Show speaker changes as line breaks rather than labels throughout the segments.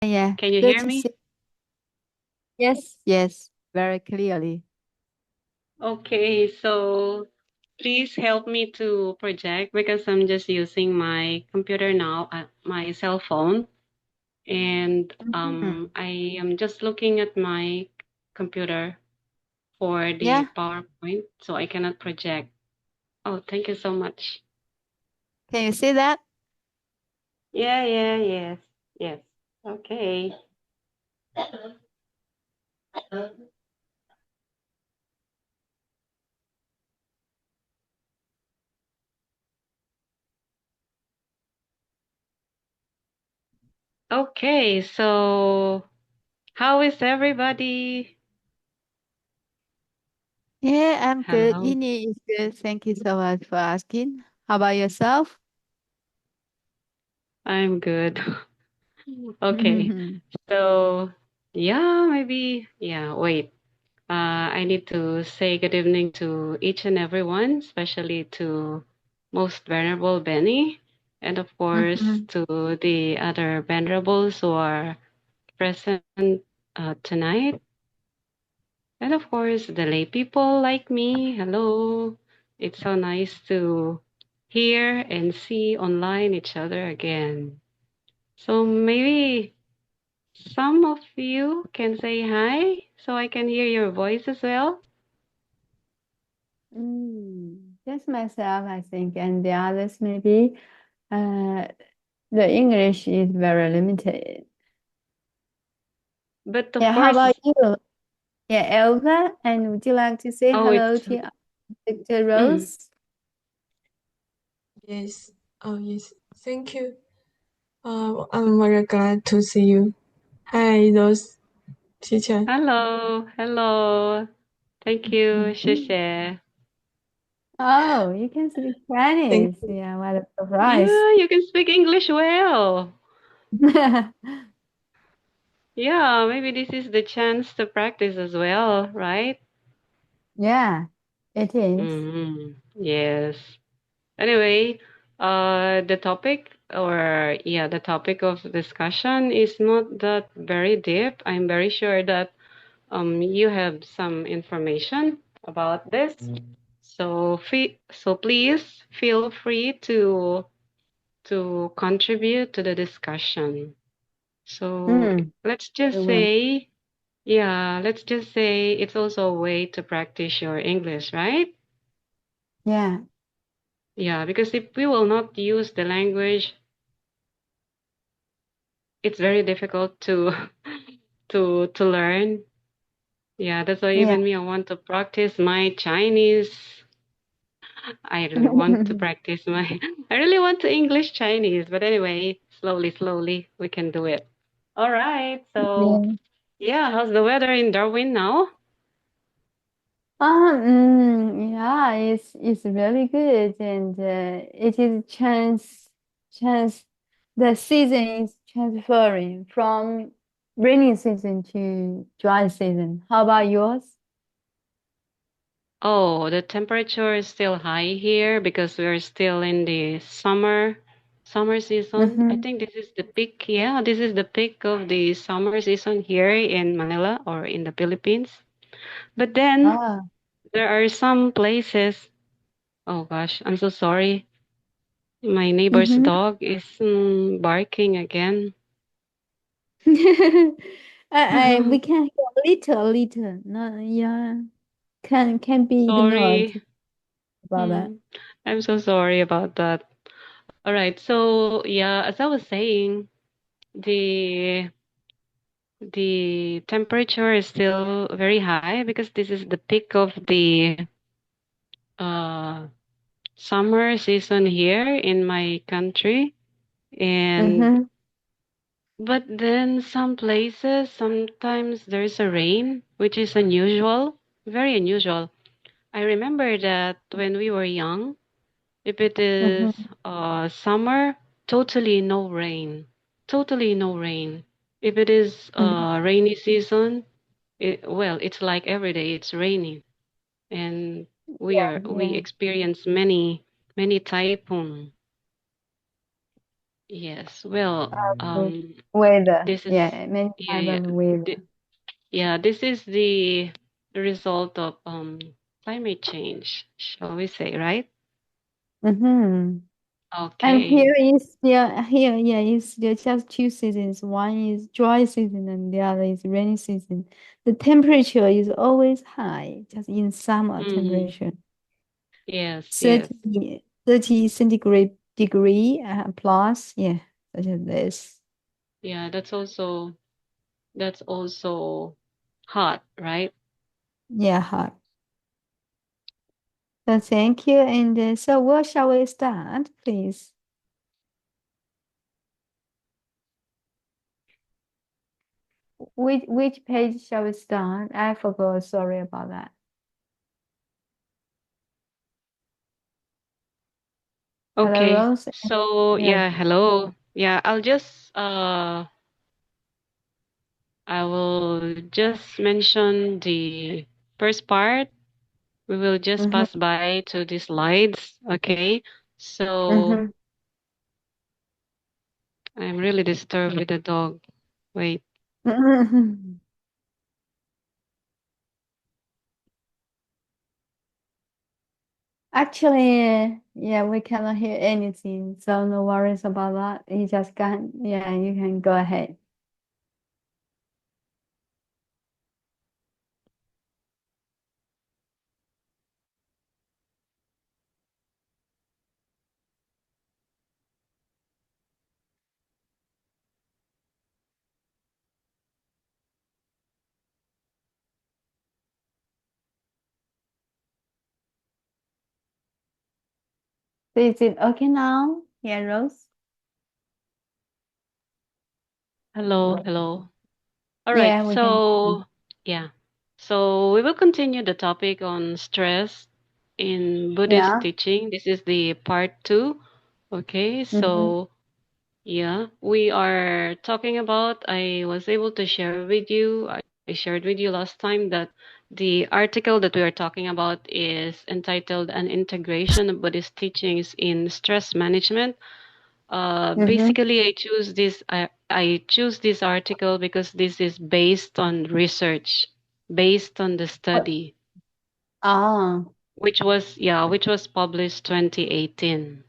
Yeah,
Can you
good
hear
to see.
me?
Yes, yes, very clearly.
Okay, so please help me to project because I'm just using my computer now, my cell phone, and
Mhm.
I am just looking at my computer for the
Yeah,
PowerPoint, so I cannot project. Oh, thank you so much.
can you see that?
Yeah, yeah, yes, yes. Okay. Okay, so how is everybody?
Yeah, I'm good.
Hello.
Ini is good. Thank you so much for asking. How about yourself?
I'm good. Okay.
Mhm.
So, yeah, maybe, yeah, wait. I need to say good evening to each and everyone, especially to most venerable Benny, and of course
Mhm.
to the other venerables who are present tonight, and of course the lay people like me. Hello. It's so nice to hear and see online each other again. So maybe some of you can say hi so I can hear your voice as well.
Just myself, I think, and the others maybe. Uh, the English is very limited.
But of
Yeah, how
course,
about you? Yeah, Elva, and would you like to say
oh,
hello
it's
to Dr.
mm.
Rose?
Yes. Oh, yes. Thank you. I'm very glad to see you. Hi, Rose teacher.
Hello, hello. Thank you, 谢
Mhm.
谢.
Oh, you can speak
Thank
Chinese.
you.
Yeah, what a surprise.
Yeah, you can speak English well. Yeah, maybe this is the chance to practice as well, right?
Yeah, it is.
Yes. Anyway, the topic or yeah, the topic of discussion is not that very deep. I'm very sure that you have some information about this. So so please feel free to contribute to the discussion. So
Mm,
let's
we
just
will.
say, yeah, let's just say it's also a way to practice your English, right?
Yeah.
Yeah, because if we will not use the language, it's very difficult to to learn. Yeah, that's why
Yeah.
even me, I want to practice my Chinese. I really want to practice my, I really want to English Chinese, but anyway, slowly, slowly, we can do it. All right. So,
Yeah.
yeah, how's the weather in Darwin now?
Yeah, it's really good, and it is chance. The season is transferring from rainy season to dry season. How about yours?
Oh, the temperature is still high here because we're still in the summer season. I
Mm-hmm.
think this is the peak. Yeah, this is the peak of the summer season here in Manila or in the Philippines. But then
Ah.
there are some places. Oh gosh, I'm so sorry. My neighbor's
Mm-hmm.
dog is barking again.
We can hear little. No, yeah, can be ignored
Sorry.
about that.
Hmm. I'm so sorry about that. All right. So, yeah, as I was saying, the the temperature is still very high because this is the peak of the uh, summer season here in my country. And
Mm-hmm.
but then some places sometimes there's a rain, which is unusual, very unusual. I remember that when we were young, if it is
Mm-hmm.
summer, totally no rain. Totally no rain. If it is
Mm-hmm.
rainy season, well, it's like every day it's raining, and we
Yeah.
experience many typhoon. Yes. Well,
with weather.
this is
Yeah, many
yeah,
type
yeah.
of weather.
Yeah, this is the result of climate change, shall we say, right?
Mm-hmm. And
Okay.
here is still just two seasons. One is dry season and the other is rainy season. The temperature is always high, just in summer
Mm,
temperature.
yes, yes.
30 centigrade degree plus, yeah, such as this.
Yeah, that's also hot, right?
Yeah, hot. So thank you. And so where shall we start, please? Which page shall we start? I forgot. Sorry about that. Hello,
Okay.
Rose.
So,
Yeah.
yeah, hello. Yeah, I will just mention the first part. We will just
Mm-hmm.
pass by to the slides, okay? So,
Mm-hmm.
I'm really disturbed with the dog. Wait.
Actually, yeah, we cannot hear anything, so no worries about that. You just can, yeah, you can go ahead. So is it okay now? Yeah, Rose?
Hello, hello. All right.
Yeah, we can.
So, yeah. So, we will continue the topic on stress in Buddhist
Yeah.
teaching. This is the part 2. Okay.
Mm-hmm.
So, yeah, we are talking about, I was able to share with you, I shared with you last time that the article that we are talking about is entitled An Integration of Buddhist Teachings in Stress Management.
Mm-hmm.
Basically, I choose this article because this is based on research, based on the study,
Ah,
which was published 2018.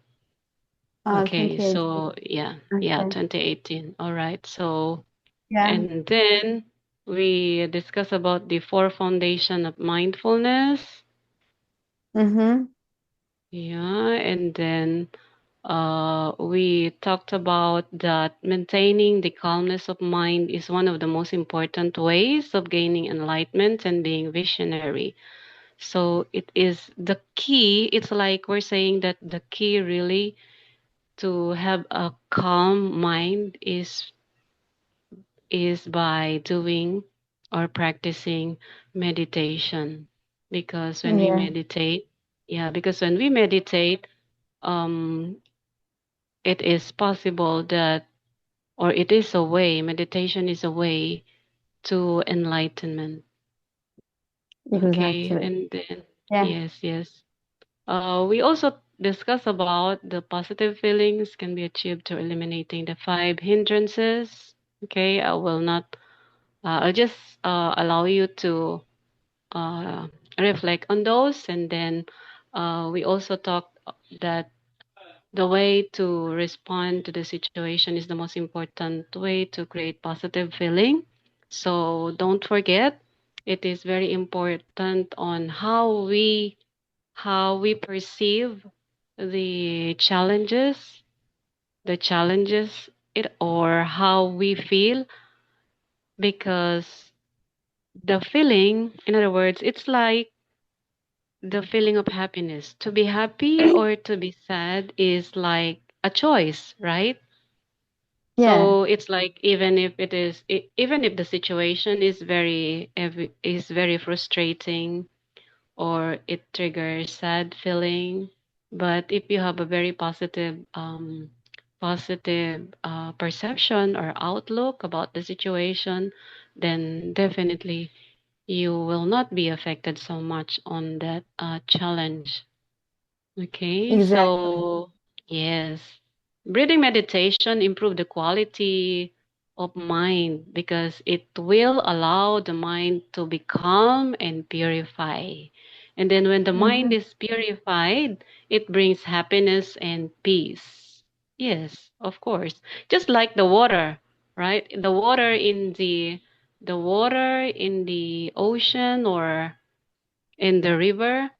Okay,
2018.
so yeah,
Okay.
2018. All right. So
Yeah.
and then we discuss about the four foundation of mindfulness.
Mm-hmm.
Yeah, and then we talked about that maintaining the calmness of mind is one of the most important ways of gaining enlightenment and being visionary. So it is the key. It's like we're saying that the key really to have a calm mind is by doing or practicing meditation. Because when we
Yeah,
meditate, yeah, because when we meditate, um, it is possible that, or it is a way, meditation is a way to enlightenment. Okay,
exactly.
and then,
Yeah.
yes, yes. We also discuss about the positive feelings can be achieved through eliminating the five hindrances. Okay, I will not, I'll just allow you to uh, reflect on those. And then we also talked that the way to respond to the situation is the most important way to create positive feeling. So don't forget, it is very important on how we perceive the challenges it or how we feel, because the feeling, in other words, it's like the feeling of happiness. To be happy or to be sad is like a choice, right?
Yeah,
So it's like even if even if the situation is very frustrating or it triggers sad feeling, but if you have a very positive perception or outlook about the situation, then definitely you will not be affected so much on that challenge. Okay,
exactly.
so yes. breathing meditation improve the quality of mind because it will allow the mind to be calm and purify. And then when the mind
Mm-hmm.
is purified, it brings happiness and peace. Yes, of course. Just like the water, right? The water in the ocean or in the river,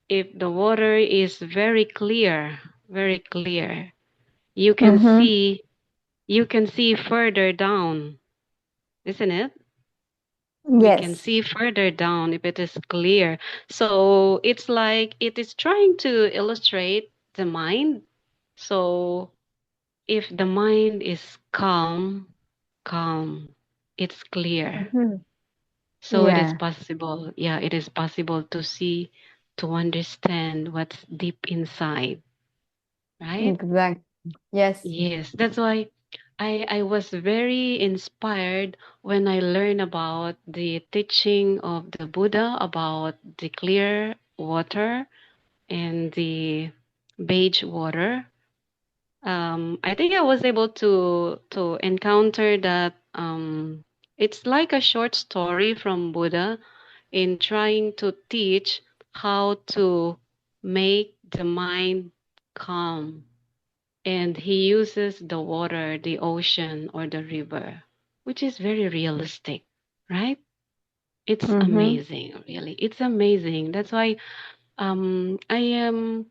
if the water is very clear, you can
Mm-hmm.
see you can see further down, isn't it? We can
Yes.
see further down if it is clear. So it's like it is trying to illustrate the mind. So if the mind is calm, it's clear.
Mm-hmm.
So it is
Yeah.
possible, yeah, it is possible to see, to understand what's deep inside, right?
Exactly. Yes.
Yes, that's why I was very inspired when I learned about the teaching of the Buddha about the clear water and the beige water. I think I was able to encounter that it's like a short story from Buddha in trying to teach how to make the mind calm, and he uses the water, the ocean, or the river, which is very realistic, right? It's
Mm-hmm.
amazing, really. It's amazing. That's why I am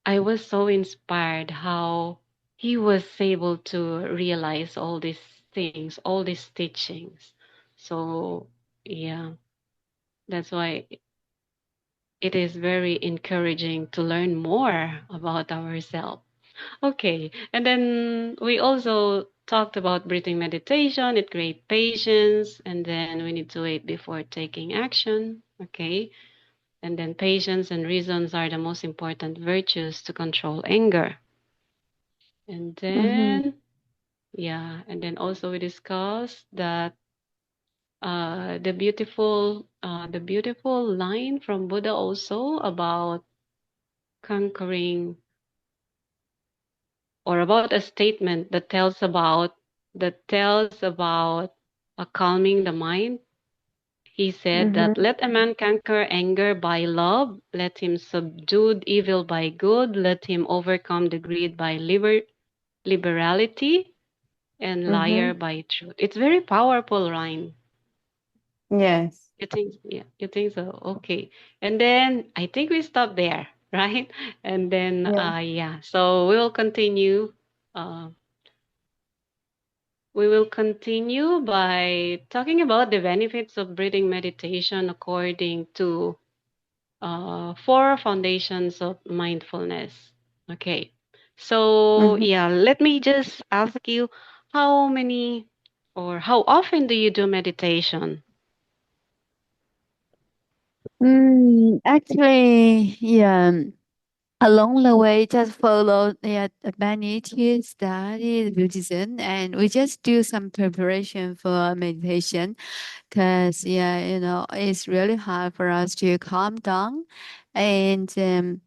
I was so inspired how he was able to realize all these things, all these teachings. So yeah, that's why it is very encouraging to learn more about ourselves. Okay. And then we also talked about breathing meditation. It creates patience. And then we need to wait before taking action. Okay. And then patience and reasons are the most important virtues to control anger. And
Mm-hmm.
then, yeah. And then also we discussed that the beautiful line from Buddha also about conquering, or about a statement that tells about calming the mind. He said that
Mm-hmm.
let a man conquer anger by love, let him subdue evil by good, let him overcome the greed by liberality, and liar
Mm-hmm.
by truth. It's very powerful, Ryan.
Yes.
You think, yeah, you think so? Okay. And then I think we stop there, right? And then,
Yeah.
yeah, so we will continue. Uh, We will continue by talking about the benefits of breathing meditation according to four foundations of mindfulness. Okay. So,
Mm-hmm.
yeah, let me just ask you, how many or how often do you do meditation?
Actually, yeah. Along the way, just follow many to study Buddhism, and we just do some preparation for meditation. Cause it's really hard for us to calm down, and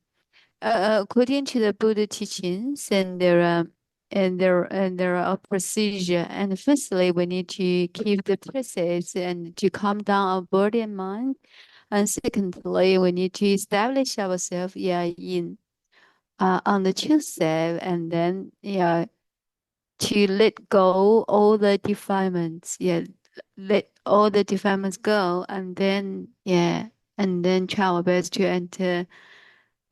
according to the Buddha teachings, and there are a procedure. And firstly, we need to keep the precepts and to calm down our body and mind. And secondly, we need to establish ourselves, in on the true self, and then to let go all the defilements. Let all the defilements go, and then try our best to enter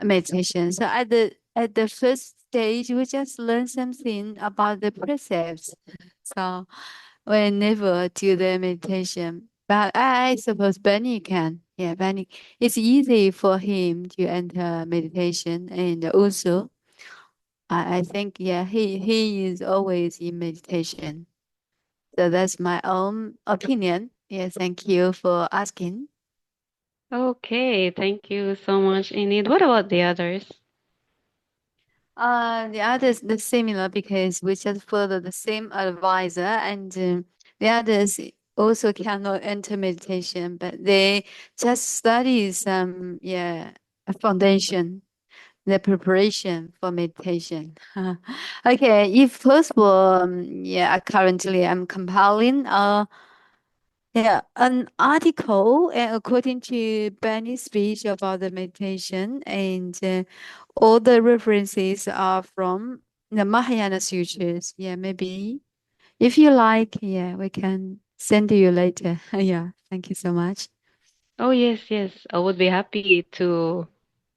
meditation. So at the first stage, we just learn something about the precepts. So we never do the meditation. But I suppose Benny can. Yeah, Benny. It's easy for him to enter meditation, and also I think he is always in meditation. So that's my own opinion. Yeah, thank you for asking.
Okay, thank you so much, Enid. What about the others?
The others the similar because we just follow the same advisor, and the others also cannot enter meditation, but they just study some a foundation. the preparation for meditation. Okay, if possible, yeah, currently I'm compiling yeah, an article according to Benny's speech about the meditation, and all the references are from the Mahayana sutras. Yeah, maybe if you like, yeah, we can send to you later. Yeah, thank you so much.
Oh yes, yes. I would be happy to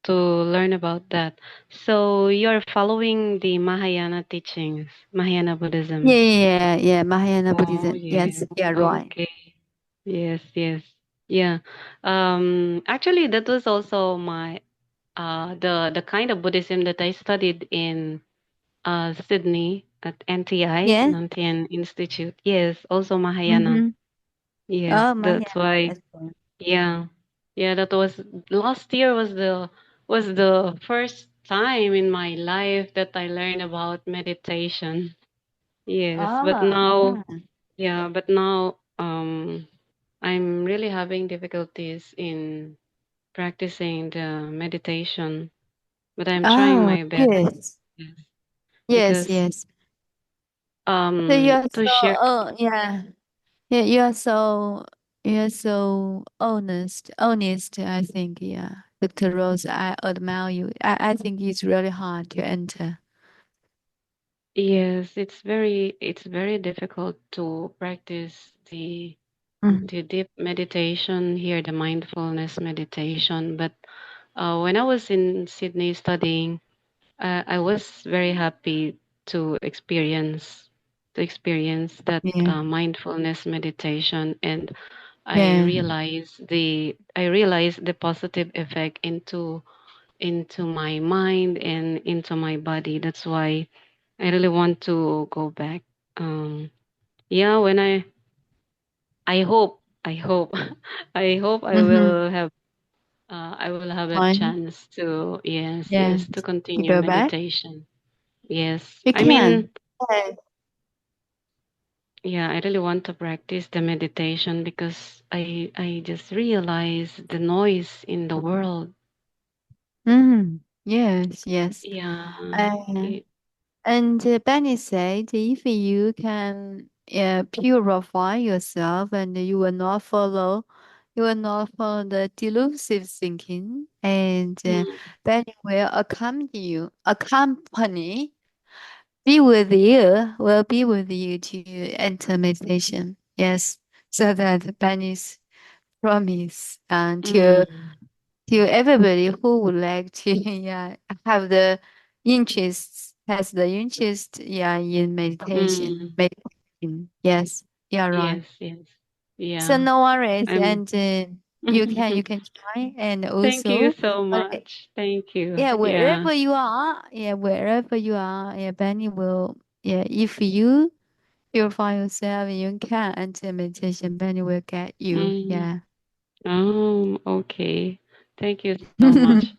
learn about that. So you're following the Mahayana teachings, Mahayana
Yeah,
Buddhism.
yeah, yeah, yeah, Mahayana
Oh
Buddhism. Yes,
yes.
yeah, right.
Okay. Yes, yes. Yeah. Actually that was also my the kind of Buddhism that I studied in Sydney at NTI,
Yeah.
Nantian Institute. Yes, also Mahayana.
Mm-hmm.
Yes,
Oh,
that's
Mahayana.
why.
Excellent.
Yeah. Yeah, that was last year was the first time in my life that I learned about meditation. Yes, but
Ah,
now,
yeah.
yeah, but now I'm really having difficulties in practicing the meditation, but I'm trying
Oh,
my best.
yes.
Yes,
Yes,
because
yes. So you're
to
so,
share.
oh, yeah. Yeah, you're so honest, I think, yeah. Dr. Rose, I admire you. I think it's really hard to enter.
Yes, it's very difficult to practice
Mm.
the deep meditation here, the mindfulness meditation. But when I was in Sydney studying, I was very happy to experience that
Yeah,
mindfulness meditation, and
yeah.
I realized the positive effect into my mind and into my body. That's why I really want to go back. Yeah, when I hope I
Mm-hmm.
will have a
Fine.
chance to, yes,
Yeah.
yes, to
You
continue
go back?
meditation. Yes.
You
I mean,
can. Yeah.
yeah, I really want to practice the meditation because I just realize the noise in the world.
Mm. Yes, yes.
Yeah.
Uh,
It,
and Benny said if you can purify yourself and you will not follow the delusive thinking, and
mm,
Benny will accompany, be with you, will be with you to enter meditation. Yes, so that Benny's promise and
mm,
to everybody who would like to yeah have the has the interest yeah in meditation.
mm.
Meditation. Yes, yeah, right.
Yes, yes.
So
Yeah.
no worries,
I'm
and you can try, and
Thank you
also
so
uh,
much. Thank you.
yeah,
Yeah.
wherever you are, yeah, Benny will, yeah, if you purify yourself, you can enter meditation. Benny will get you.
Mm.
Yeah.
Okay. Thank you so much.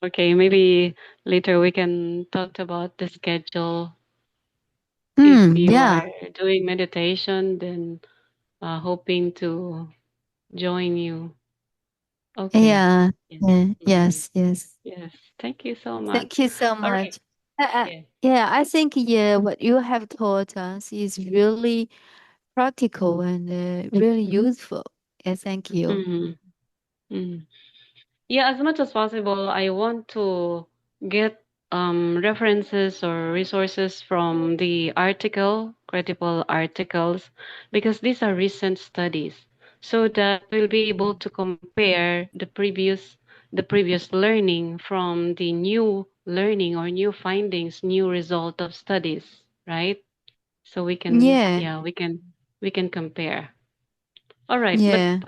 Okay, maybe later we can talk about the schedule. If you
Yeah.
are doing meditation, then hoping to join you. Okay.
Yeah,
Yes.
yeah,
Hmm.
yes, yes.
Yes. Thank you so
Thank
much.
you so
All right.
much.
Yes.
Yeah, I think yeah, what you have taught us is really practical and really useful. Yeah, thank you.
Mm-hmm. Yeah, as much as possible, I want to get references or resources from the credible articles, because these are recent studies, so that we'll be able to compare the previous learning from the new learning or new findings, new result of studies, right? So we can,
Yeah,
yeah, we can compare. All right, but
yeah,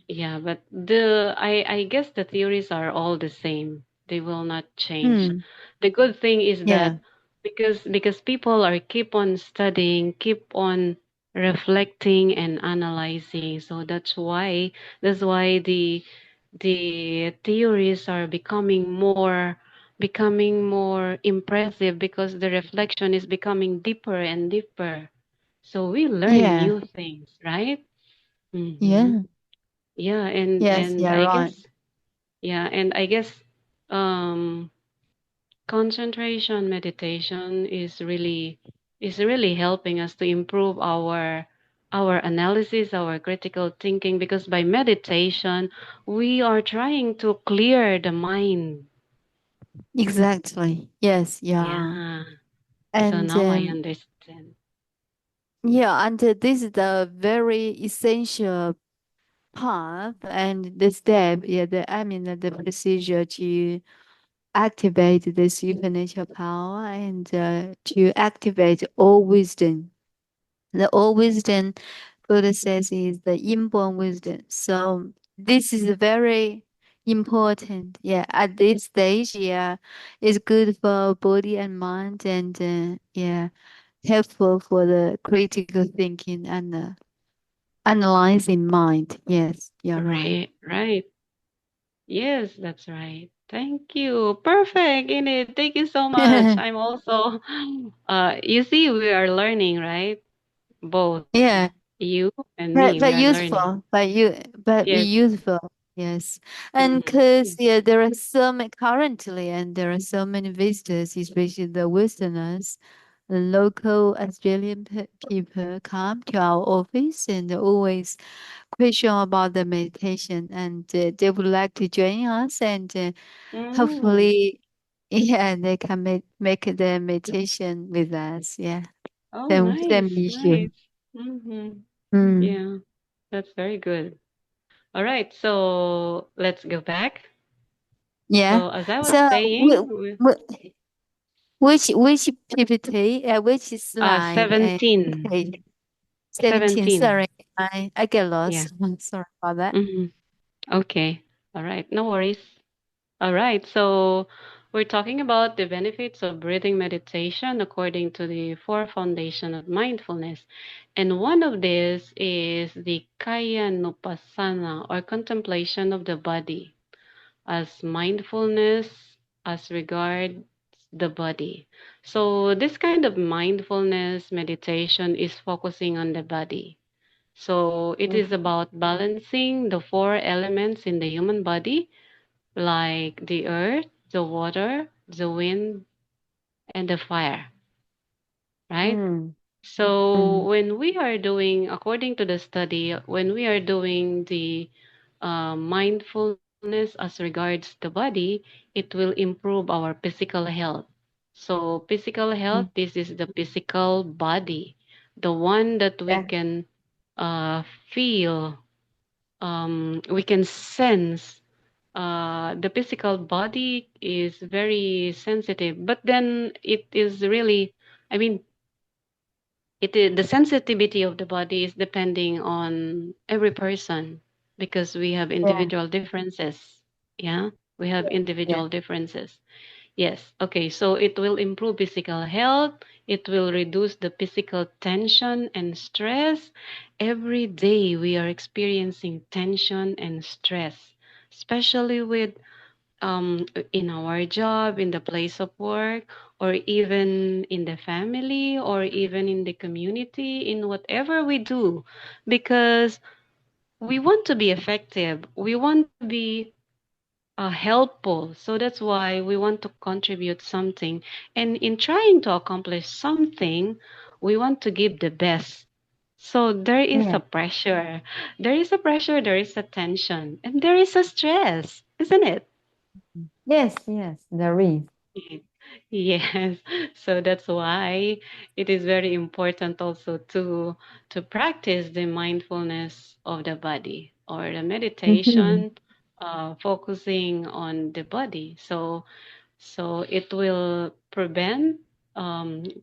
yeah, but I guess the theories are all the same. They will not change.
hmm,
The good thing is
yeah,
that because people are keep on studying, keep on reflecting and analyzing. So that's why the theories are becoming more impressive, because the reflection is becoming deeper and deeper. So we learn
yeah,
new things, right? Mm-hmm.
yeah,
Yeah, and
yes,
and
yeah,
I
right.
guess yeah, and I guess um concentration meditation is really helping us to improve our analysis, our critical thinking, because by meditation we are trying to clear the mind.
Exactly. Yes, yeah.
Yeah. So
And
now I understand.
yeah, and this is the very essential path and the step, yeah, the procedure to activate the supernatural power and to activate all wisdom. The all wisdom, Buddha says, is the inborn wisdom. So this is very important. Yeah, at this stage, yeah, it's good for body and mind, and yeah, helpful for the critical thinking and analyzing mind. Yes, you're right.
Right, right. Yes, that's right. Thank you. Perfect, Enid. Thank you so much. I'm also, you see, we are learning, right? Both
Yeah.
you and me, we
But
are learning.
useful, but we
Yes.
useful, yes. And
Mm-hmm.
because yeah, there are so many currently, and there are so many visitors, especially the Westerners, the local Australian people come to our office and they always question about the meditation, and they would like to join us, and
Mm.
hopefully, yeah, they can make the meditation with us. Yeah,
Oh,
same
nice,
issue.
nice. Mm-hmm.
Mm.
Yeah, that's very good. All right, so let's go back.
Yeah.
So as I was
So,
saying,
which PPT, which slide,
17,
page 17.
17.
Sorry, I get
Yeah.
lost. Sorry about that.
Mm-hmm. Okay. All right, no worries. All right, so we're talking about the benefits of breathing meditation according to the four foundation of mindfulness. And one of these is the kaya nupassana, or contemplation of the body, as mindfulness as regards the body. So this kind of mindfulness meditation is focusing on the body. So it is about balancing the four elements in the human body, like the earth, the water, the wind, and the fire, right?
Mm,
So
mm,
when we are doing, according to the study, when we are doing the mindfulness as regards the body, it will improve our physical health. So physical health,
mm.
this is the physical body, the one that we
Yeah,
can feel, we can sense. The physical body is very sensitive, but then it is really, I mean, the sensitivity of the body is depending on every person, because we have
yeah,
individual differences. Yeah, we have
yeah.
individual differences. Yes. Okay. So it will improve physical health. It will reduce the physical tension and stress. Every day we are experiencing tension and stress, especially with in our job, in the place of work, or even in the family, or even in the community, in whatever we do, because we want to be effective. We want to be helpful. So that's why we want to contribute something. And in trying to accomplish something, we want to give the best. So there is
Yeah.
a pressure. There is a pressure, there is a tension, and there is a stress, isn't it?
Yes, yes, there is.
Yes, so that's why it is very important also to practice the mindfulness of the body, or the
Mhm.
meditation, focusing on the body. So it will prevent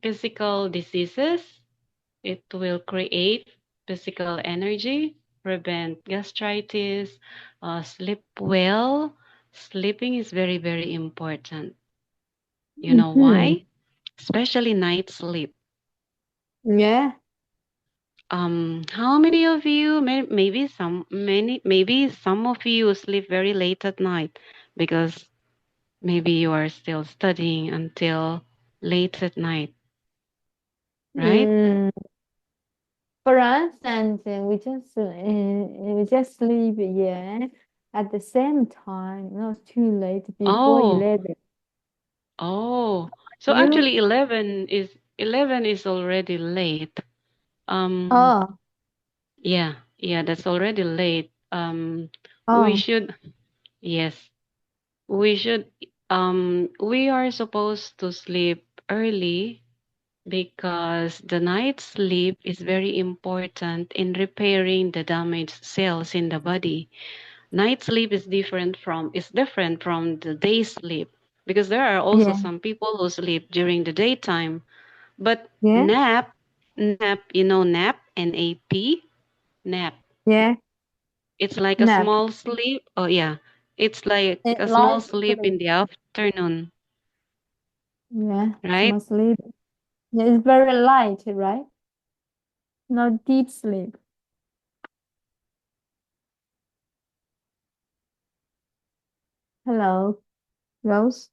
physical diseases. It will create physical energy, prevent gastritis, sleep well. Sleeping is very, very important. You know
Mhm.
why? Especially night sleep.
Yeah.
How many of you, maybe some of you sleep very late at night because maybe you are still studying until late at night, right?
Mm, for us, and we just sleep, yeah, at the same time, not too late, before
Oh,
11.
Oh, so
You?
actually 11 is already late. Um,
Oh,
yeah, yeah, that's already late. We
oh,
should, yes, we should, we are supposed to sleep early because the night sleep is very important in repairing the damaged cells in the body. Night sleep is different from the day sleep because there are also
yeah,
some people who sleep during the daytime. But
yeah,
nap, you know, nap, nap.
yeah.
It's like a
Nap.
small sleep. Oh yeah, it's like
It
a small
light
sleep in
sleep.
the afternoon,
Yeah,
right?
small sleep. Yeah, it's very light, right? Not deep sleep. Hello, Rose.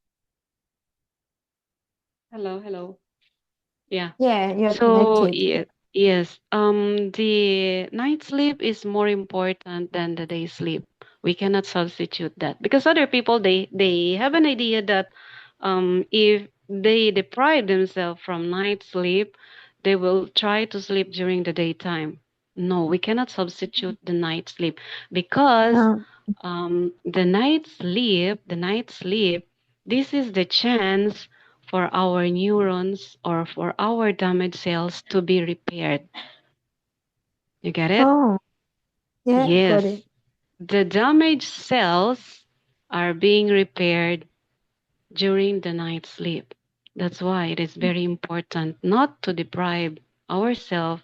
Hello, hello. Yeah.
Yeah, you're
So
connected.
yes, the night sleep is more important than the day sleep. We cannot substitute that because other people they have an idea that if they deprive themselves from night sleep, they will try to sleep during the daytime. No, we cannot substitute the night sleep because
Um,
the night sleep, this is the chance for our neurons or for our damaged cells to be repaired. You get it?
oh, yeah, got it.
Yes. The damaged cells are being repaired during the night sleep. That's why it is very important not to deprive ourselves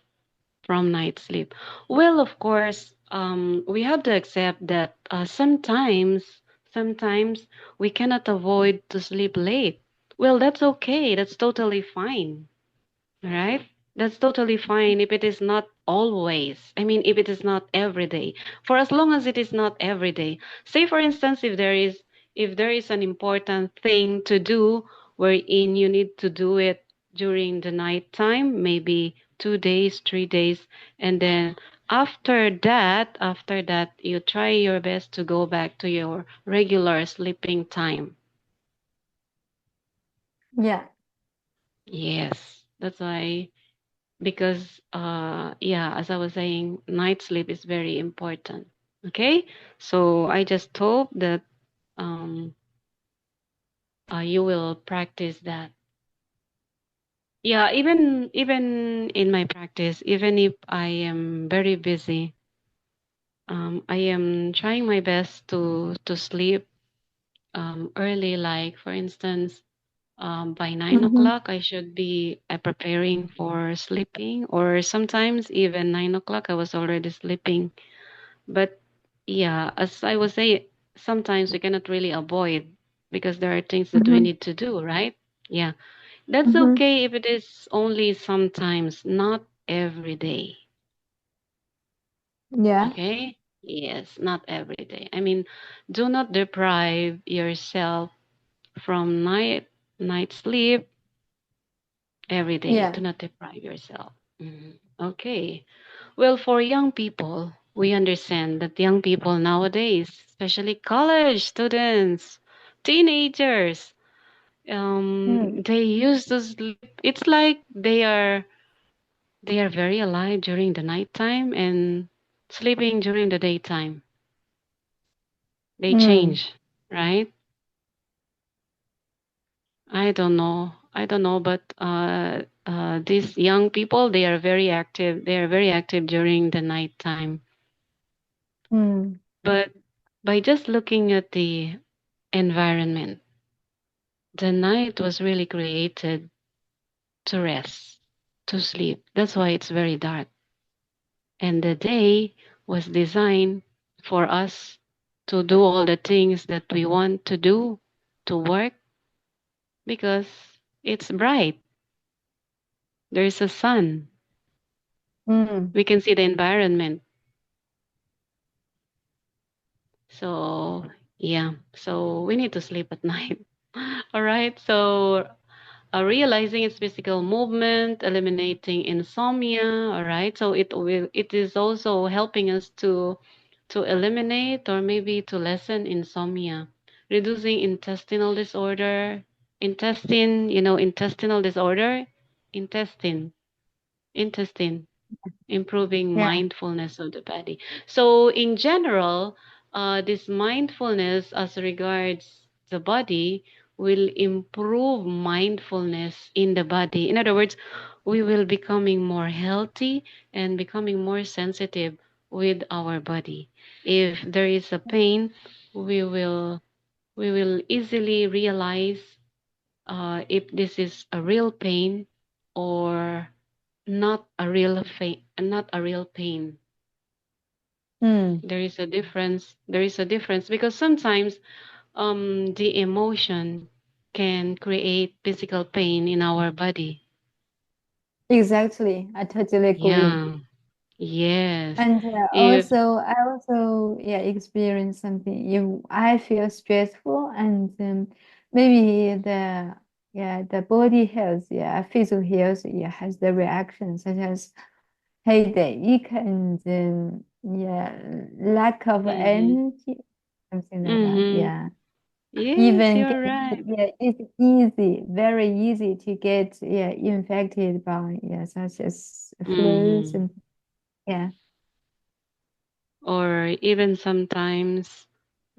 from night sleep. Well, of course, we have to accept that sometimes we cannot avoid to sleep late. Well, that's okay. That's totally fine. Right? That's totally fine if it is not always. I mean, if it is not every day. For as long as it is not every day. Say for instance if there is an important thing to do wherein you need to do it during the night time, maybe 2 days, 3 days, and then after that you try your best to go back to your regular sleeping time.
Yeah.
Yes. That's why because yeah, as I was saying, night sleep is very important. Okay, so I just hope that um you will practice that. Yeah, even in my practice, even if I am very busy, I am trying my best to sleep early, like for instance, by nine
Mm-hmm.
o'clock I should be preparing for sleeping, or sometimes even 9 o'clock I was already sleeping. But yeah, as I was saying, sometimes we cannot really avoid because there are things that we
Mm-hmm.
need to do, right? Yeah, that's
Mm-hmm.
okay if it is only sometimes, not every day.
Yeah.
Okay? Yes, not every day. I mean, do not deprive yourself from night sleep every day.
Yeah.
Do not deprive yourself. Okay. Well, for young people, we understand that young people nowadays, especially college students, teenagers,
Mm.
they used to sleep. It's like they are very alive during the nighttime and sleeping during the daytime. They
Mm.
change, right? I don't know. I don't know, but these young people, they are very active. They are very active during the nighttime.
Mm.
But by just looking at the environment, the night was really created to rest, to sleep. That's why it's very dark. And the day was designed for us to do all the things that we want to do, to work, because it's bright. There's a sun.
Mm.
We can see the environment. So, yeah. So we need to sleep at night. All right. So realizing its physical movement, eliminating insomnia. All right, so it is also helping us to eliminate or maybe to lessen insomnia, reducing intestinal disorder, intestine, you know, intestinal disorder, intestine, intestine, improving
Yeah.
mindfulness of the body. So in general, this mindfulness as regards the body will improve mindfulness in the body. In other words, we will becoming more healthy and becoming more sensitive with our body. If there is a pain, we will we will easily realize if this is a real pain or not a real pain.
Mm.
There is a difference. There is a difference because sometimes the emotion can create physical pain in our body.
Exactly. I totally agree.
Yeah. Yes.
And
If
I also yeah experience something. If I feel stressful and maybe the body health, yeah, physical health, yeah, has the reaction such as headache and yeah, lack of
mm-hmm,
energy, something like that.
mm-hmm.
Yeah,
Yes,
even
you're
get
right.
yeah, it's easy, very easy to get yeah infected by yeah such as flus
Mm-hmm.
and yeah.
Or even sometimes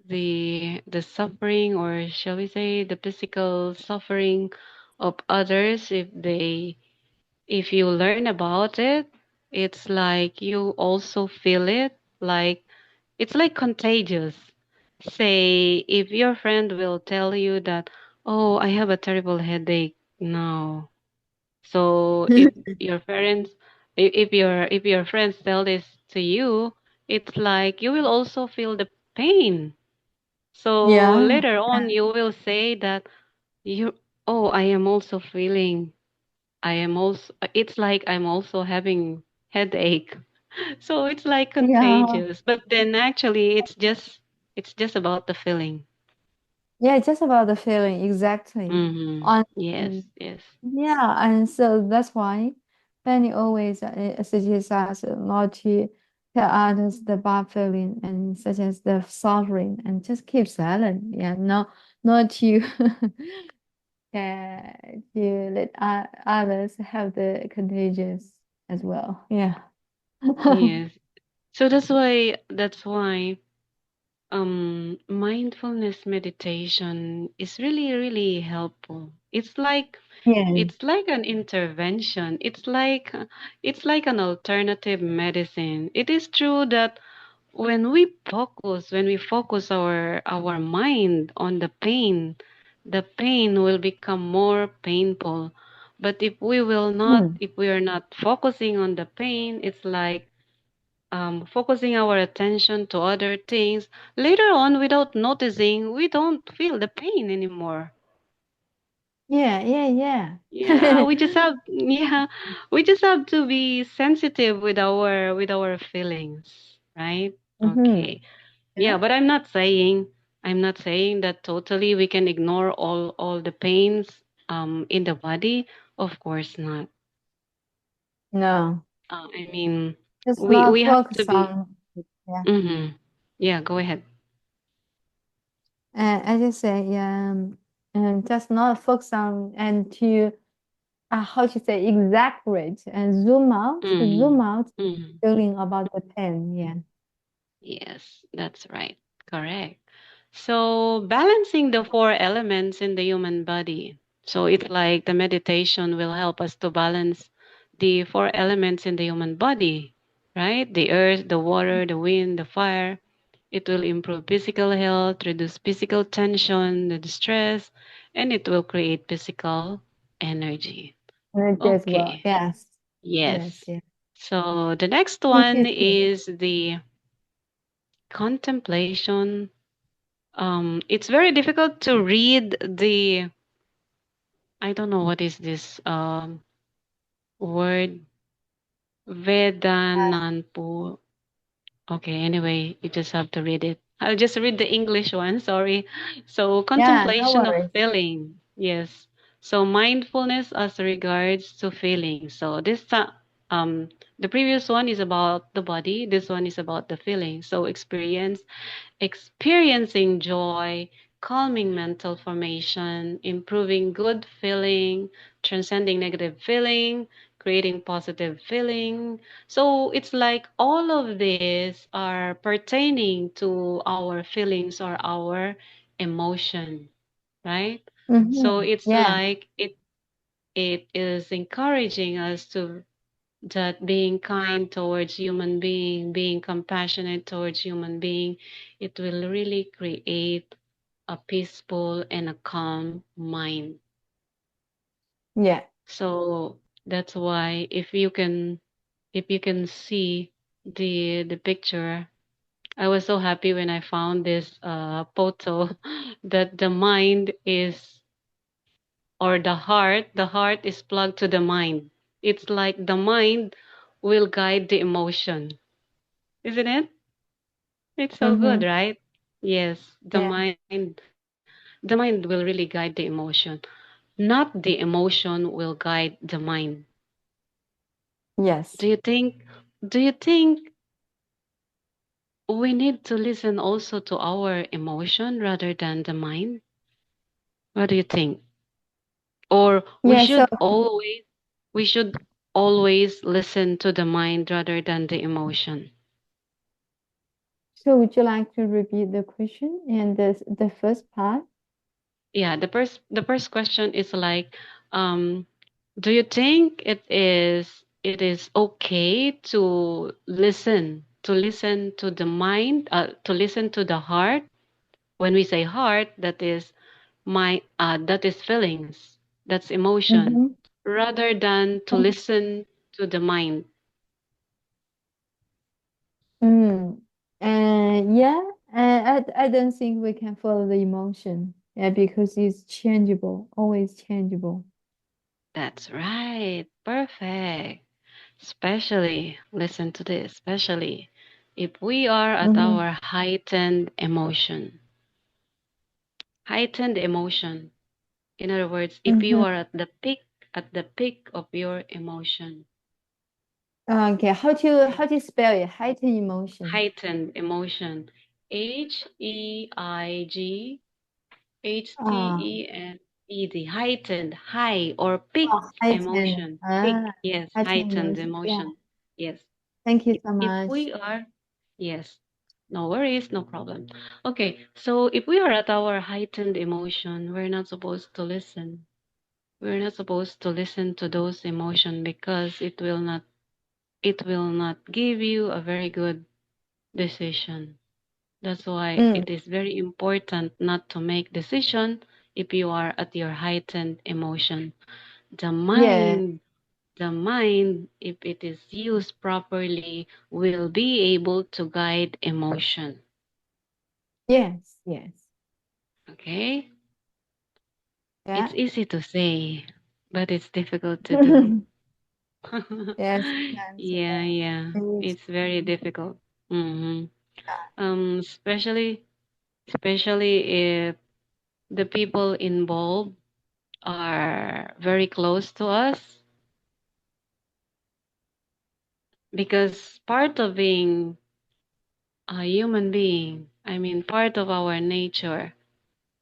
the suffering, or shall we say the physical suffering of others, if you learn about it, it's like you also feel it, like it's like contagious. Say if your friend will tell you that, oh, I have a terrible headache now. So if your friends tell this to you, it's like you will also feel the pain. So
Yeah,
later on you will say that you oh, I am also feeling, I am also, it's like I'm also having headache. So it's like
yeah,
contagious. But then actually it's just about the feeling.
yeah, just about the feeling, exactly.
Mm-hmm.
On
Yes, yes.
yeah, and so that's why Benny always suggests us not to tell others the bad feeling and such as the suffering and just keep silent. Yeah, not to to let others have the contagious as well. Yeah.
Yes. So that's why mindfulness meditation is really really helpful.
Yeah.
It's like an intervention. It's like an alternative medicine. It is true that when we focus our mind on the pain will become more painful. But
Mm.
if we are not focusing on the pain, it's like focusing our attention to other things. Later on, without noticing, we don't feel the pain anymore.
Yeah, yeah,
Yeah,
yeah.
we just have to be sensitive with our feelings, right?
Mm-hmm.
Okay. Yeah,
Yeah.
but I'm not saying that totally we can ignore all the pains in the body. Of course not.
No,
I mean,
just not
we have to
focus
be.
on. Yeah.
Mm-hmm. Yeah, go ahead.
I just say, and just not focus on and to how to say exaggerate and
Mm-hmm.
zoom out
Mm-hmm.
feeling about the pain. Yeah.
Yes, that's right. Correct. So, balancing the four elements in the human body. So, it's like the meditation will help us to balance the four elements in the human body, right? The earth, the water, the wind, the fire. It will improve physical health, reduce physical tension, the distress, and it will create physical energy.
Energy as well.
Okay.
Yes. Yes.
Yes.
Yeah.
So, the next
Thank you
one
too.
is the contemplation. It's very difficult to read the, I don't know what is this word, Vedananpu. Okay, anyway, you just have to read it. I'll just read the English one, sorry. So,
Yeah. No
contemplation of
worries.
feeling. Yes. So, mindfulness as regards to feeling. So, um the previous one is about the body, this one is about the feeling. So, experiencing joy, calming mental formation, improving good feeling, transcending negative feeling, creating positive feeling. So it's like all of these are pertaining to our feelings or our emotion, right? So
Mm-hmm.
it's
Yeah.
like it is encouraging us to that being kind towards human being, being compassionate towards human being, it will really create a peaceful and a calm mind.
Yeah.
So that's why if you can see the picture, I was so happy when I found this photo that the mind is or the heart is plugged to the mind. It's like the mind will guide the emotion, isn't it? It's so good,
Mm-hmm.
right? Yes,
Yeah.
the mind will really guide the emotion, not the emotion will guide the mind.
Yes.
Do you think do you think we need to listen also to our emotion rather than the mind? What do you think? Or
Yeah. So,
we should always listen to the mind rather than the emotion.
so would you like to repeat the question and the first part?
Yeah, the first question is like, um, do you think it is okay to listen to the mind, to listen to the heart? When we say heart, that is feelings, that's emotion,
Mm-hmm.
rather than to listen to the mind.
Mm. And yeah, and I don't think we can follow the emotion. Yeah, because it's changeable, always changeable.
That's right, perfect. Especially, listen to this, especially if we are at
Mm-hmm.
our heightened emotion. Heightened emotion. In other words, if you
Mm-hmm.
are at the peak of your emotion.
Okay,
Okay.
how to spell it? Heightened emotion.
Heightened emotion.
Ah,
Heightened. Heightened, high or peak
heightened.
emotion. Peak,
Ah,
yes,
heightened
heightened
emotion. Yeah.
emotion. Yes.
Thank you so
If
much.
we are, yes, no worries, no problem. Okay, so if we are at our heightened emotion, we're not supposed to listen. We're not supposed to listen to those emotion because it will not give you a very good decision. That's why
Mm,
it is very important not to make decision if you are at your heightened emotion. The
yeah.
mind the mind, if it is used properly, will be able to guide emotion.
Yes. Yes.
Okay?
Yeah.
It's easy to say, but it's difficult to do.
Yeah. Sometimes.
Yeah, yeah.
It's,
It's very difficult. hmm especially if the people involved are very close to us, because part of being a human being, I mean, part of our nature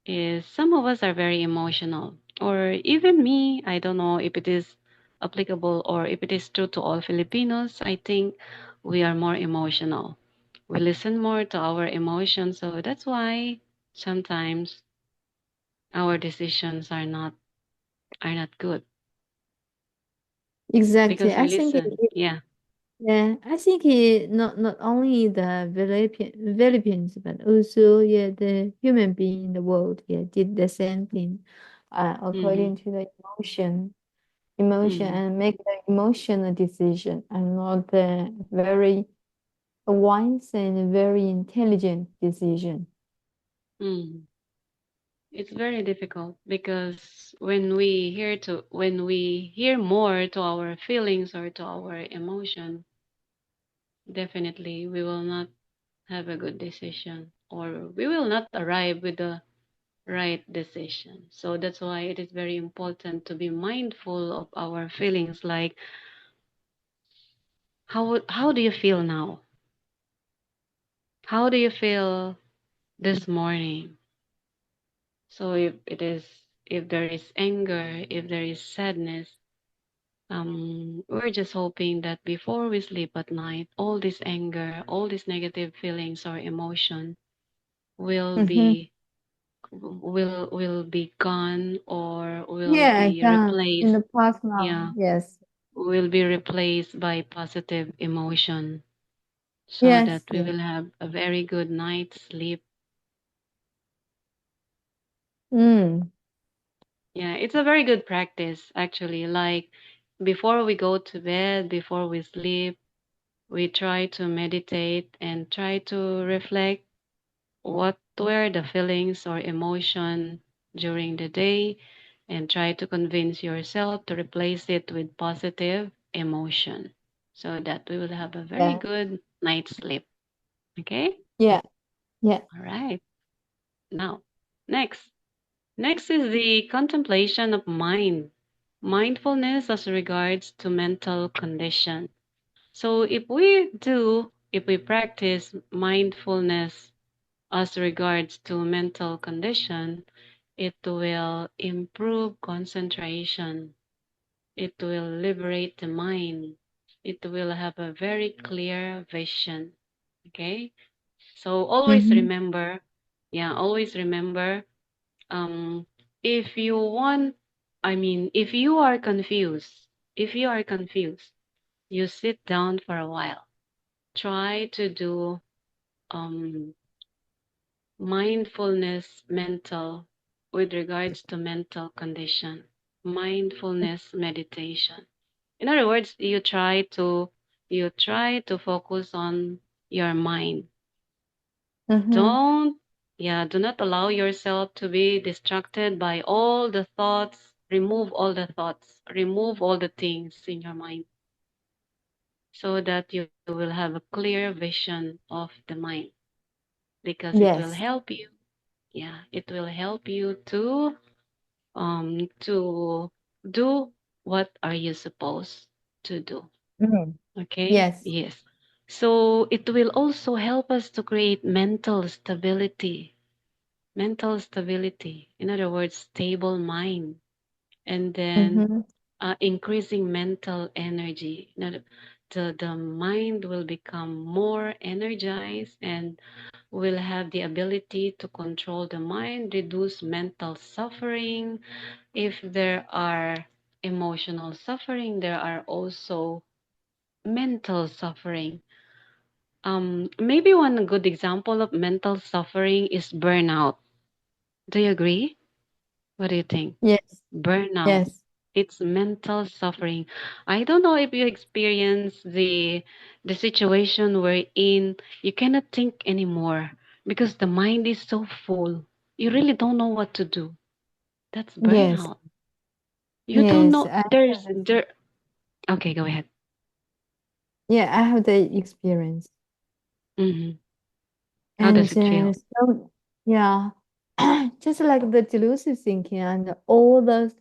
is some of us are very emotional, or even me. I don't know if it is applicable or if it is true to all Filipinos. I think we are more emotional. We listen more to our emotions, so that's why sometimes our decisions are not good
exactly.
because we
I think
listen. Yeah.
yeah, I think not only the Philippines, but also yeah the human being in the world yeah did the same thing,
Mm-hmm.
according to the emotion
Mm-hmm.
and make the emotional decision and not the very wise and very intelligent decision.
Mm-hmm. It's very difficult because when we hear more to our feelings or to our emotion, definitely we will not have a good decision, or we will not arrive with the right decision. So that's why it is very important to be mindful of our feelings, like how do you feel now? How do you feel this morning? So if there is anger, if there is sadness, we're just hoping that before we sleep at night, all this anger, all these negative feelings or emotion will
Mm-hmm.
be will be gone or will
Yeah,
be
gone in
replaced.
the past now.
Yeah,
Yes.
will be replaced by positive emotion so that
Yes,
we
yes.
will have a very good night's sleep.
Mm.
Yeah, it's a very good practice actually. Like before we go to bed, before we sleep, we try to meditate and try to reflect what were the feelings or emotion during the day and try to convince yourself to replace it with positive emotion so that we will have a very
Yeah.
good night's sleep. Okay?
Yeah. Yeah.
All right. Now, next. Next is the contemplation of mind. Mindfulness as regards to mental condition. So if we practice mindfulness as regards to mental condition, it will improve concentration. It will liberate the mind. It will have a very clear vision. Okay? So
Mm-hmm.
always remember, um, if you want, if you are confused, you sit down for a while. Try to do um, mindfulness mental with regards to mental condition, mindfulness meditation. In other words, you try to focus on your mind.
Mm-hmm.
Do not allow yourself to be distracted by all the thoughts. Remove all the thoughts, remove all the things in your mind so that you will have a clear vision of the mind because it will
Yes.
help you. Yeah, it will help you to do what are you supposed to do.
Mm.
Okay?
Yes.
Yes. So it will also help us to create mental stability. Mental stability. In other words, stable mind. And then
Mm-hmm.
increasing mental energy. The mind will become more energized and will have the ability to control the mind, reduce mental suffering. If there are emotional suffering, there are also mental suffering. Maybe one good example of mental suffering is burnout. Do you agree? What do you think?
Yes.
Burnout.
Yes.
It's mental suffering. I don't know if you experience the situation wherein you cannot think anymore because the mind is so full. You really don't know what to do. That's
Yes.
burnout. You don't
Yes.
know
I
there's
have.
there okay, go ahead.
Yeah, I have the experience.
Hmm. How
And
does it feel?
so, yeah, just like the delusive thinking and all the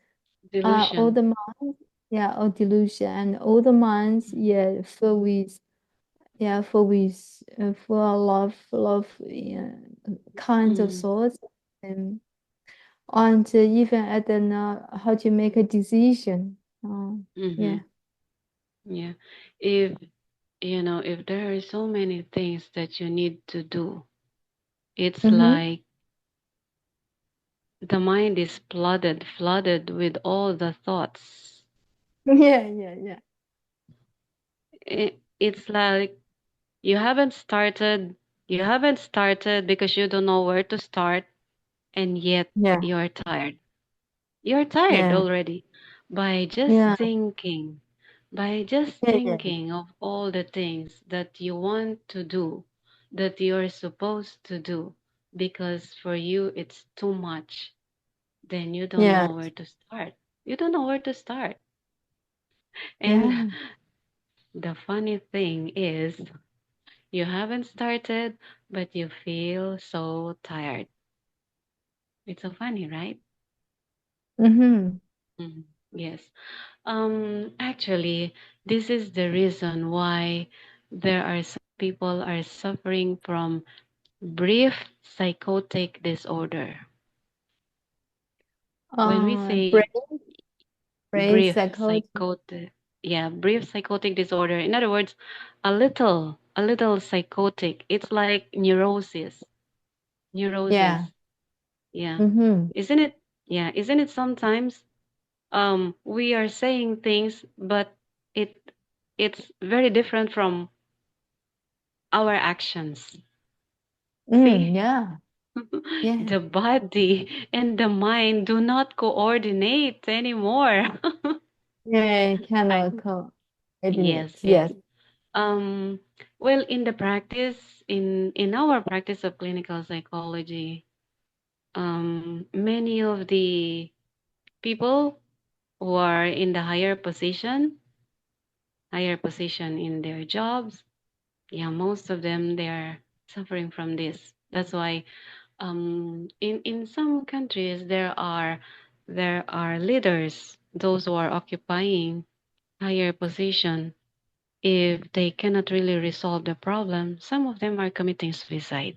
all
Delusion.
the minds, yeah, all delusion and all the minds, yeah, full with, yeah, full of love, full of, yeah, kinds of
Mm-hmm.
thoughts, and even I don't know how to make a decision.
Mm-hmm.
Yeah.
Yeah. If if there are so many things that you need to do, it's
Mm-hmm.
like the mind is flooded with all the thoughts.
Yeah, yeah, yeah,
It's like you haven't started, because you don't know where to start, and yet
yeah,
you're tired. You're tired
yeah,
already by just
yeah,
thinking, by just
yeah, yeah,
thinking of all the things that you want to do, that you're supposed to do, because for you it's too much. Then you don't
yeah,
know where to start. You don't know where to start. And
yeah.
the funny thing is, you haven't started, but you feel so tired. It's so funny, right?
Mm-hmm.
Mhm. Yes. Actually, this is the reason why there are some people are suffering from brief psychotic disorder. When we
Brain,
say
brain
brief
psychology.
psychotic, yeah, brief psychotic disorder. In other words, a little psychotic. It's like neurosis.
Yeah.
Neurosis. Yeah.
Mm-hmm.
Isn't it? Yeah. Isn't it sometimes we are saying things, but it it's very different from our actions. See?
Yeah. Yeah.
The body and the mind do not coordinate anymore.
Yeah.
I
Cannot
Yes,
coordinate.
yes.
Yes.
Um, well, in the practice, in our practice of clinical psychology, many of the people who are in the higher position in their jobs, yeah, most of them they are suffering from this. That's why, in some countries there are leaders, those who are occupying higher position. If they cannot really resolve the problem, some of them are committing suicide.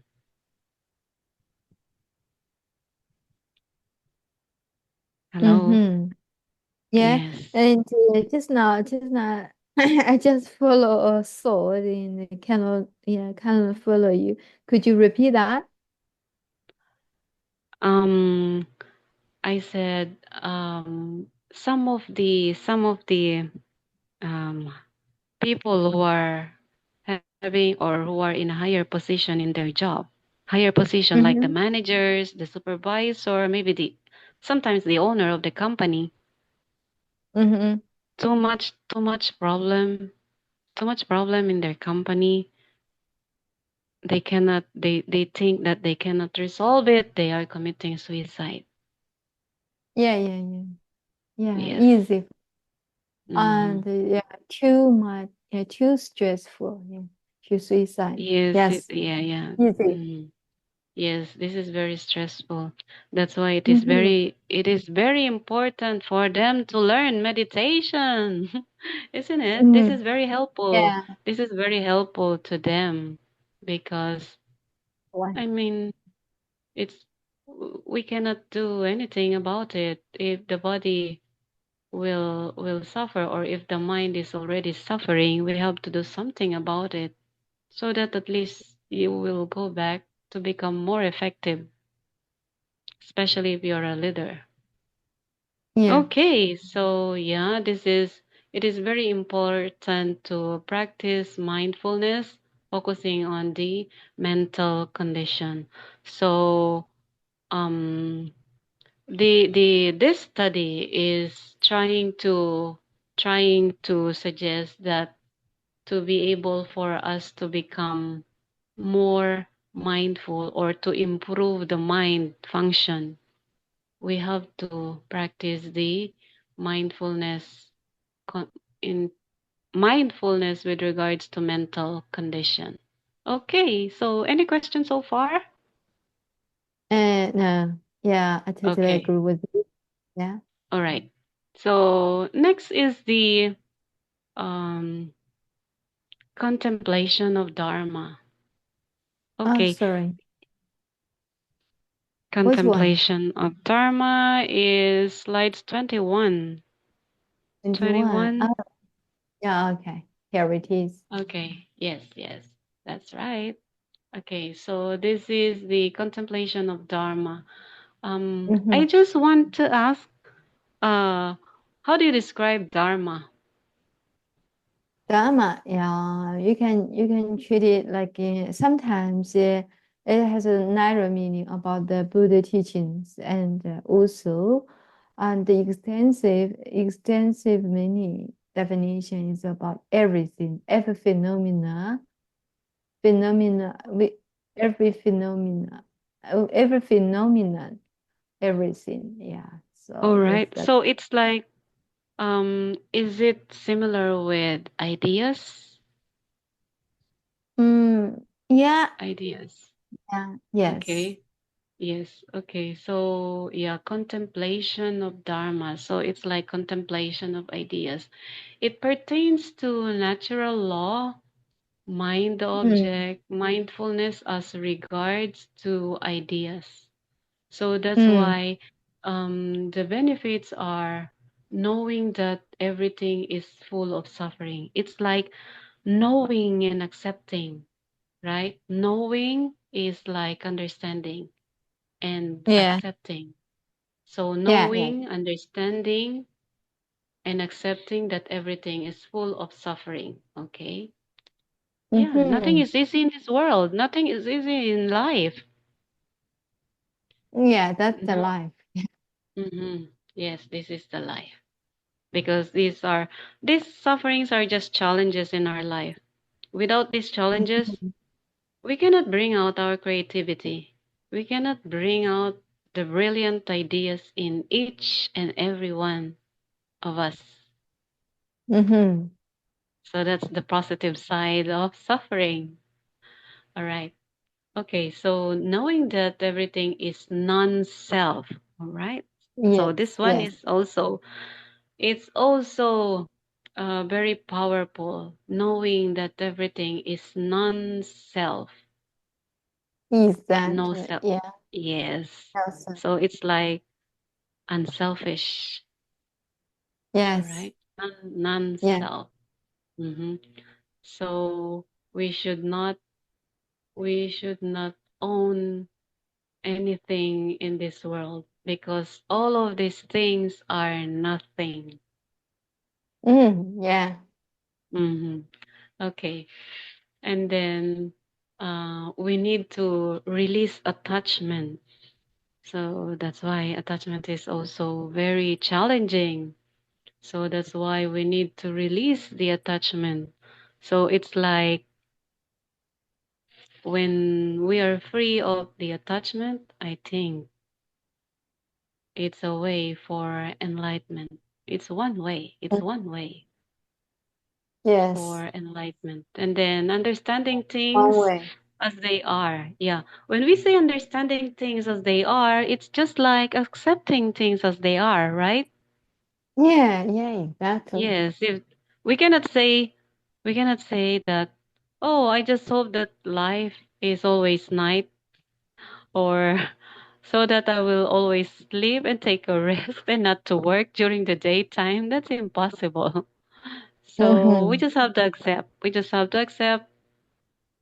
Hello?
Mm-hmm. Yeah.
Yes.
And just now, I just follow a thought and cannot follow you. Could you repeat that?
Um, I said some of the um, people who are having or who are in a higher position in their job, higher position like the
Mm-hmm.
managers, the supervisor, maybe the sometimes the owner of the company,
Mm-hmm.
too much problem in their company. They think that they cannot resolve it, they are committing suicide.
Yeah, yeah, yeah. Yeah,
Yes.
easy.
Hmm.
And yeah, too much, yeah, too stressful, yeah, too suicide.
Yes,
Yes,
yeah, yeah.
easy.
Hmm. Yes, this is very stressful. That's why
Mm-hmm.
it is very important for them to learn meditation. Isn't it? This
Mm-hmm.
is very helpful.
Yeah.
This is very helpful to them because
Why?
I mean, it's we cannot do anything about it if the body will suffer, or if the mind is already suffering, we have to do something about it so that at least you will go back to become more effective, especially if you're a leader.
Yeah.
Okay, so yeah, this is it is very important to practice mindfulness, focusing on the mental condition. So um the this study is trying to suggest that to be able for us to become more mindful or to improve the mind function, we have to practice the mindfulness con- in mindfulness with regards to mental condition. Okay, so any questions so far?
No. Yeah, I totally
Okay,
agree with you. Yeah.
all right. So next is the um, contemplation of Dharma.
Oh,
Okay,
sorry. Which one?
contemplation of Dharma is slides 21.
21.
21.
Oh, yeah, okay. Here it is.
Okay, yes, yes, that's right. Okay, so this is the contemplation of Dharma.
Mm-hmm.
I just want to ask, uh, how do you describe Dharma?
Dharma, yeah, you can treat it like sometimes it has a narrow meaning about the Buddha teachings and also and the extensive meaning definition is about everything, phenomena, every phenomena, every phenomenon, everything. Yeah.
All
So that's
right,
that.
so it's like, is it similar with ideas?
Yeah.
Ideas.
Yeah. Yes.
Okay. Yes. Okay. So, yeah, contemplation of Dharma. So it's like contemplation of ideas. It pertains to natural law, mind the
Mm,
object, mindfulness as regards to ideas. So that's
mm,
why the benefits are knowing that everything is full of suffering. It's like knowing and accepting, right? Knowing is like understanding and
Yeah.
accepting. So
Yeah. Yeah.
knowing, understanding, and accepting that everything is full of suffering. Okay. Yeah, nothing
Mm-hmm.
is easy in this world. Nothing is easy in life.
Yeah, that's the
No.
life.
Yes, this is the life. Because these sufferings are just challenges in our life. Without these challenges,
Mhm.
we cannot bring out our creativity. We cannot bring out the brilliant ideas in each and every one of us.
Mhm.
So that's the positive side of suffering. All right. Okay, so knowing that everything is non-self, all right? So
Yes.
this one
Yes.
is also it's also very powerful, knowing that everything is non-self, no
Exactly.
self.
Yeah.
Yes.
Awesome.
So it's like unselfish, all
Yes.
right?
Yeah.
Non-self. hmm So we should not we should not own anything in this world because all of these things are nothing.
Yeah.
hmm Okay. And then we need to release attachment. So that's why attachment is also very challenging. So that's why we need to release the attachment. So it's like when we are free of the attachment, I think it's a way for enlightenment. It's one way. It's
Mm.
one way
Yes.
for enlightenment. And then understanding
One
things
way.
as they are. Yeah. When we say understanding things as they are, it's just like accepting things as they are, right?
Yeah. Yeah. Exactly.
Yes. If we cannot say we cannot say that, oh, I just hope that life is always night or so that I will always sleep and take a rest and not to work during the daytime. That's impossible. So we
Mm-hmm.
just have to accept. We just have to accept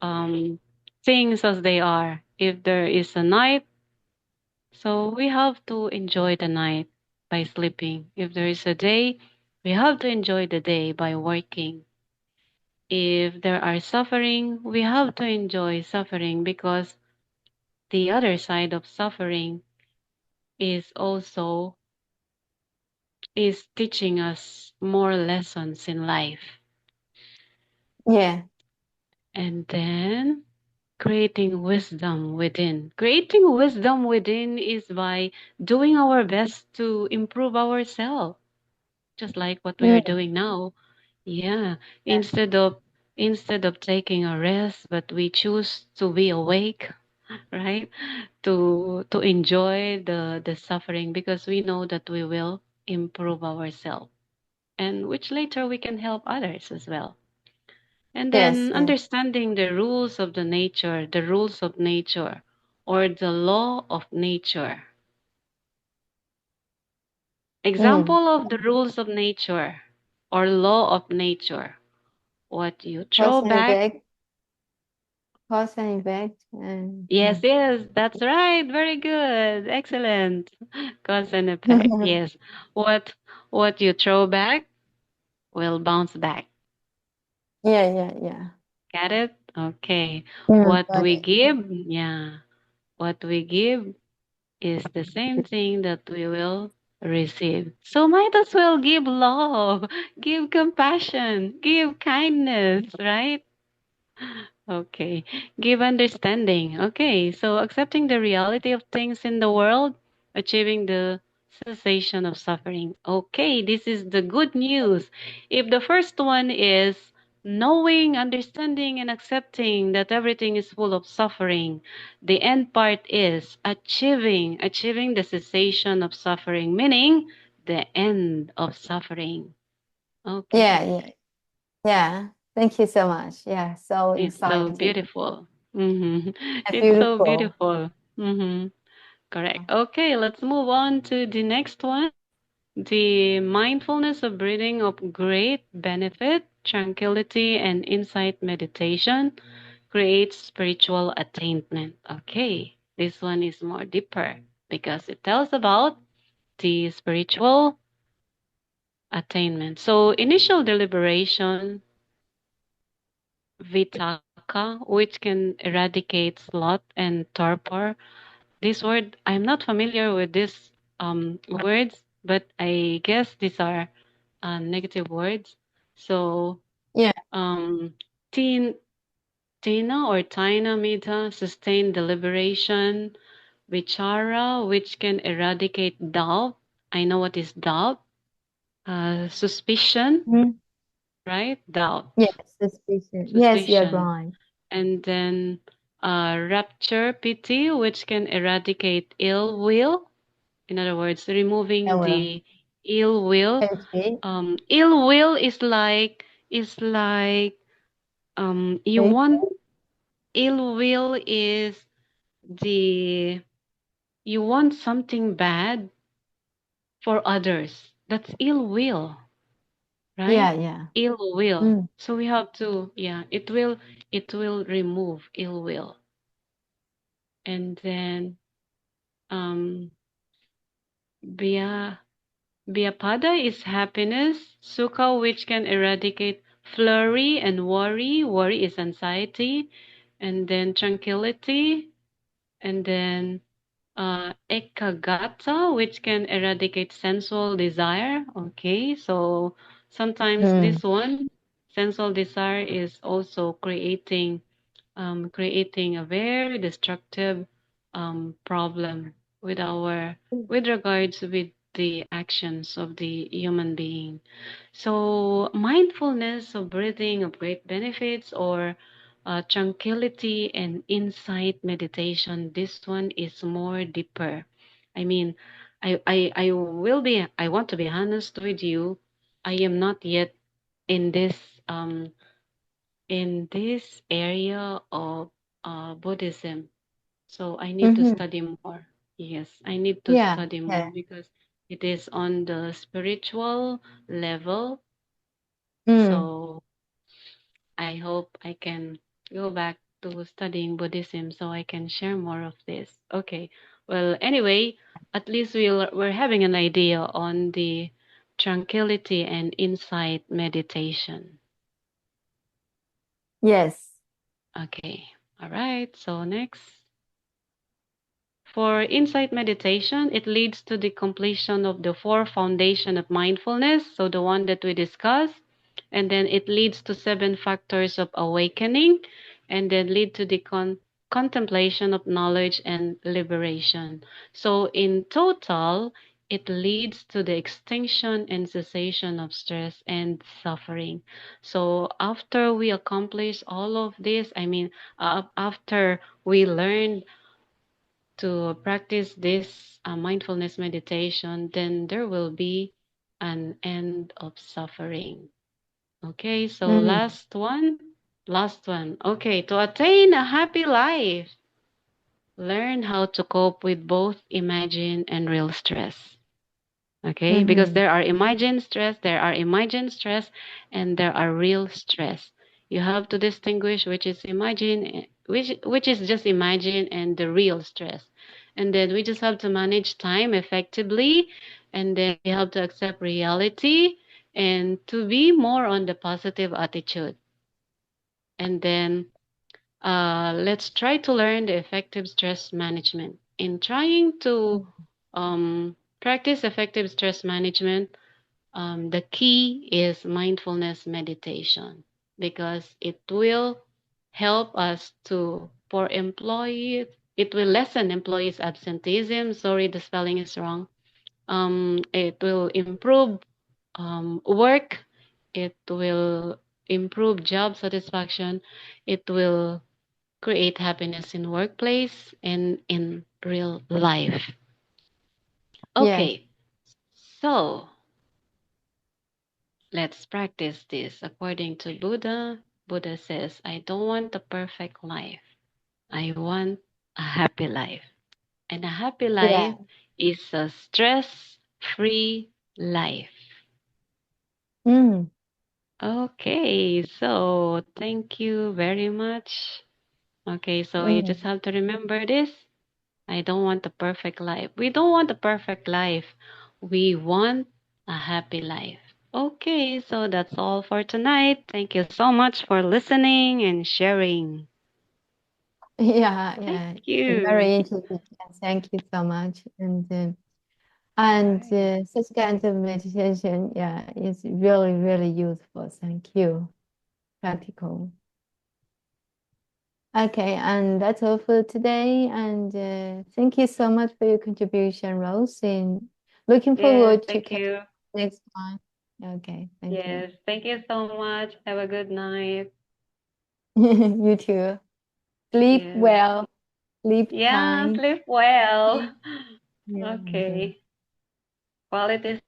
um, things as they are. If there is a night, so we have to enjoy the night by sleeping. If there is a day, we have to enjoy the day by working. If there are suffering, we have to enjoy suffering because the other side of suffering is also is teaching us more lessons in life.
Yeah.
And then creating wisdom within. Creating wisdom within is by doing our best to improve ourselves, just like what we are
Mm.
doing now. Yeah,
Yeah.
instead of taking a rest, but we choose to be awake, right? To enjoy the suffering because we know that we will improve ourselves, and which later we can help others as well. And
Yes.
then
Yes.
understanding the rules of nature, or the law of nature.
Mm.
Example of the rules of nature or law of nature. What you throw
Cause and
back.
effect. Cause and effect. And
Yes,
yeah.
yes, that's right. Very good. Excellent. Cause and effect. Yes. What what you throw back will bounce back.
Yeah. Yeah. Yeah.
Got it? Okay. What
Got
we
it.
give, yeah. What we give is the same thing that we will receive. So might as well give love, give compassion, give kindness, right? Okay. Give understanding. Okay. So accepting the reality of things in the world, achieving the cessation of suffering. Okay. This is the good news. If the first one is knowing, understanding, and accepting that everything is full of suffering, the end part is achieving the cessation of suffering, meaning the end of suffering.
Yeah.
Okay.
Yeah. Yeah. Thank you so much. Yeah. So
It's so
exciting.
beautiful. hmm
And
It's so
beautiful.
beautiful. hmm Correct. Okay, let's move on to the next one. The mindfulness of breathing of great benefit, tranquility, and insight meditation creates spiritual attainment. Okay, this one is more deeper because it tells about the spiritual attainment. So, initial deliberation, vitaka, which can eradicate sloth and torpor. This word, I'm not familiar with these words, but I guess these are negative words. So,
Yeah.
um, teen, tina or tina mita, sustained deliberation, vichara, which can eradicate doubt. I know what is doubt. Suspicion,
Mm.
right? Doubt,
Yes, suspicion. Yes, you're
suspicion.
right.
And then rapture, pity, which can eradicate ill will. In other words,
I
removing
will.
the ill will.
Okay.
Ill will is like you
Okay.
want ill will is the you want something bad for others. That's ill will,
Yeah,
right?
yeah.
Ill will.
Mm.
So we have to, yeah, it will remove ill will. And then um Bia Vyapada is happiness, Sukha, which can eradicate flurry and worry. Worry is anxiety, and then tranquility, and then Ekagata, which can eradicate sensual desire. Okay, so sometimes
Mm.
this one, sensual desire, is also creating a very destructive problem with our with regards with the actions of the human being. So mindfulness of breathing of great benefits, or tranquility and insight meditation. This one is more deeper. I mean, I want to be honest with you. I am not yet in this area of Buddhism. So I need to
Mm-hmm.
study more. Yes, I need to
Yeah,
study more
yeah.
because it is on the spiritual level.
Mm.
So I hope I can go back to studying Buddhism so I can share more of this. Okay. Well, anyway, at least we're having an idea on the tranquility and insight meditation.
Yes.
Okay. All right. So next. For insight meditation, it leads to the completion of the four foundation of mindfulness, so the one that we discussed, and then it leads to seven factors of awakening, and then lead to the contemplation of knowledge and liberation. So in total, it leads to the extinction and cessation of stress and suffering. So after we accomplish all of this, I mean, after we learn to practice this mindfulness meditation, then there will be an end of suffering. Okay, so
Mm.
last one. Last one. Okay, to attain a happy life, learn how to cope with both imagined and real stress. Okay, because
Mm-hmm.
there are imagined stress and there are real stress. You have to distinguish which is imagine, which is just imagine, and the real stress. And then we just have to manage time effectively, and then we have to accept reality and to be more on the positive attitude. And then let's try to learn the effective stress management. In trying to practice effective stress management, the key is mindfulness meditation, because it will help us to, for employees, it will lessen employees' absenteeism. Sorry, the spelling is wrong. It will improve work, it will improve job satisfaction, it will create happiness in workplace and in real life.
Yes.
Okay, so let's practice this. According to Buddha, Buddha says, I don't want a perfect life. I want a happy life. And a happy
Yeah.
life is a stress-free life.
Mm.
Okay, so thank you very much. Okay, so you just
Mm.
have to remember this. I don't want a perfect life. We don't want a perfect life. We want a happy life. Okay, so that's all for tonight. Thank you so much for listening and sharing.
Yeah,
Thank
yeah.
you.
Very interesting. Thank you so much. And
Right.
such kind of meditation, yeah, is really, really useful. Thank you. Practical. Okay, and that's all for today. And thank you so much for your contribution, Rose. And looking
Yes,
forward to
thank
catch
you.
you next time. Okay, thank you.
Yes, thank you so much. Have a good night.
You too. Sleep
Yes.
well, sleep
Yeah,
kind.
sleep well.
Yeah.
Okay. Quality